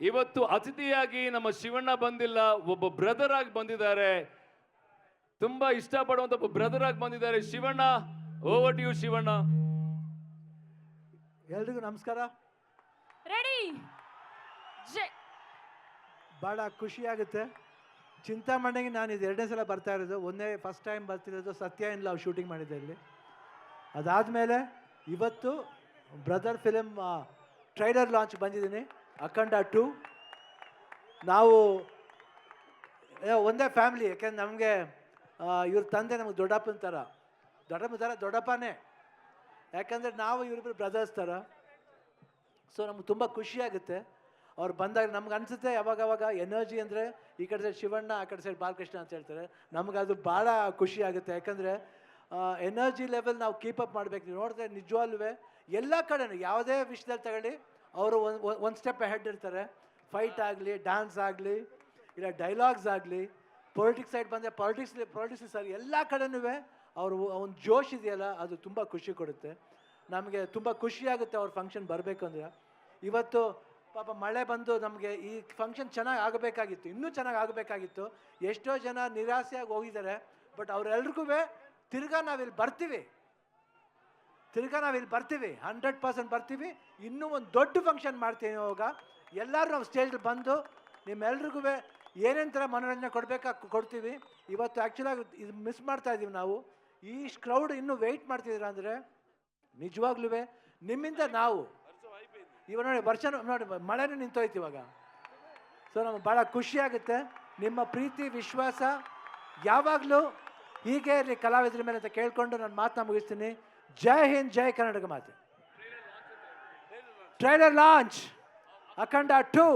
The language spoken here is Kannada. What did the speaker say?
ಇವತ್ತು ಅತಿಥಿಯಾಗಿ ನಮ್ಮ ಶಿವಣ್ಣ ಬಂದಿಲ್ಲ, ಒಬ್ಬ ಬ್ರದರ್ ಆಗಿ ಬಂದಿದ್ದಾರೆ. ತುಂಬಾ ಇಷ್ಟಪಡುವಂತ ಒಬ್ಬ ಬ್ರದರ್ ಆಗಿ ಬಂದಿದ್ದಾರೆ. Shivanna, over to you Shivanna. ಎಲ್ರಿಗೂ ನಮಸ್ಕಾರ. ರೆಡಿ. ಭಾಳ ಖುಷಿಯಾಗುತ್ತೆ. ಚಿಂತಾಮಣಿಗೆ ನಾನು ಇದು 2ನೇ ಸಲ ಬರ್ತಾ ಇರೋದು. ಫಸ್ಟ್ ಟೈಮ್ ಬರ್ತಿರೋದು ಸತ್ಯ ಇನ್ ಲವ್ ಶೂಟಿಂಗ್ ಮಾಡಿದ್ದೆ ಇಲ್ಲಿ. ಅದಾದಮೇಲೆ ಇವತ್ತು ಬ್ರದರ್ ಫಿಲಮ್ ಟ್ರೈಲರ್ ಲಾಂಚ್ ಬಂದಿದ್ದೀನಿ, ಅಖಂಡ 2. ನಾವು ಒಂದೇ ಫ್ಯಾಮಿಲಿ, ಯಾಕೆಂದ್ರೆ ನಮಗೆ ಇವ್ರ ತಂದೆ ನಮಗೆ ದೊಡ್ಡಪ್ಪನ ಥರ ದೊಡ್ಡಪ್ಪನೇ. ಯಾಕಂದರೆ ನಾವು ಇವರಿಬ್ಬರು ಬ್ರದರ್ಸ್ ಥರ. ಸೊ ನಮ್ಗೆ ತುಂಬ ಖುಷಿಯಾಗುತ್ತೆ ಅವ್ರು ಬಂದಾಗ. ನಮ್ಗೆ ಅನಿಸುತ್ತೆ ಯಾವಾಗವಾಗ ಎನರ್ಜಿ ಅಂದರೆ ಈ ಕಡೆ ಸೈಡ್ ಶಿವಣ್ಣ, ಆ ಕಡೆ ಸೈಡ್ ಬಾಲಕೃಷ್ಣ ಅಂತ ಹೇಳ್ತಾರೆ. ನಮ್ಗೆ ಅದು ಭಾಳ ಖುಷಿ ಆಗುತ್ತೆ. ಯಾಕಂದರೆ ಎನರ್ಜಿ ಲೆವೆಲ್ ನಾವು ಕೀಪಪ್ ಮಾಡಬೇಕು. ನೀವು ನೋಡಿದ್ರೆ ನಿಜವಾಗ್ಲೂ ಎಲ್ಲ ಕಡೆನೂ ಯಾವುದೇ ವಿಷಯದಲ್ಲಿ ತಗೊಳ್ಳಿ ಅವರು ಒಂದು ಸ್ಟೆಪ್ ಹೆಡ್ ಇರ್ತಾರೆ. ಫೈಟ್ ಆಗಲಿ, ಡ್ಯಾನ್ಸ್ ಆಗಲಿ, ಇಲ್ಲ ಡೈಲಾಗ್ಸ್ ಆಗಲಿ, ಪೊಲಿಟಿಕ್ಸ್ ಸೈಡ್ ಬಂದರೆ ಪೊಲಿಟಿಕ್ಸ್ ಸರಿ, ಎಲ್ಲ ಕಡೆನೂ ಅವರು ಒಂದು ಜೋಶ್ ಇದೆಯಲ್ಲ, ಅದು ತುಂಬ ಖುಷಿ ಕೊಡುತ್ತೆ. ನಮಗೆ ತುಂಬ ಖುಷಿಯಾಗುತ್ತೆ ಅವ್ರ ಫಂಕ್ಷನ್ ಬರಬೇಕು ಅಂದರೆ. ಇವತ್ತು ಪಾಪ ಮಳೆ ಬಂದು ನಮಗೆ ಈ ಫಂಕ್ಷನ್ ಚೆನ್ನಾಗಿ ಆಗಬೇಕಾಗಿತ್ತು, ಇನ್ನೂ ಚೆನ್ನಾಗಿ ಆಗಬೇಕಾಗಿತ್ತು. ಎಷ್ಟೋ ಜನ ನಿರಾಸೆಯಾಗಿ ಹೋಗಿದ್ದಾರೆ. ಬಟ್ ಅವರೆಲ್ರಿಗೂ ತಿರ್ಗಾ ನಾವಿಲ್ಲಿ ಬರ್ತೀವಿ, 100% ಬರ್ತೀವಿ. ಇನ್ನೂ ಒಂದು ದೊಡ್ಡ ಫಂಕ್ಷನ್ ಮಾಡ್ತೀವಿ. ಇವಾಗ ಎಲ್ಲರೂ ನಾವು ಸ್ಟೇಜಲ್ಲಿ ಬಂದು ನಿಮ್ಮೆಲ್ರಿಗೂ ಏನೇನು ಥರ ಮನೋರಂಜನೆ ಕೊಡ್ತೀವಿ. ಇವತ್ತು ಆ್ಯಕ್ಚುಲಾಗಿ ಇದು ಮಿಸ್ ಮಾಡ್ತಾ ಇದ್ದೀವಿ ನಾವು. ಈ ಕ್ರೌಡ್ ಇನ್ನೂ ವೆಯ್ಟ್ ಮಾಡ್ತಿದ್ದೀರ ಅಂದರೆ ನಿಜವಾಗ್ಲೂ ನಿಮ್ಮಿಂದ ನಾವು ಇವಾಗ ನೋಡಿ ಮಳೆನೂ ನಿಂತೋಯ್ತು ಇವಾಗ. ಸೊ ನಮಗೆ ಭಾಳ ಖುಷಿಯಾಗುತ್ತೆ. ನಿಮ್ಮ ಪ್ರೀತಿ ವಿಶ್ವಾಸ ಯಾವಾಗಲೂ ಹೀಗೆ ಇರಲಿ ಕಲಾವಿದರ ಮೇಲೆ ಅಂತ ಕೇಳಿಕೊಂಡು ನಾನು ಮಾತನ್ನ ಮುಗಿಸ್ತೀನಿ. ಜೈ ಹಿಂದ್, ಜೈ ಕರ್ನಾಟಕ ಮಾತೆ. ಟ್ರೈಲರ್ ಲಾಂಚ್ ಅಖಂಡ 2.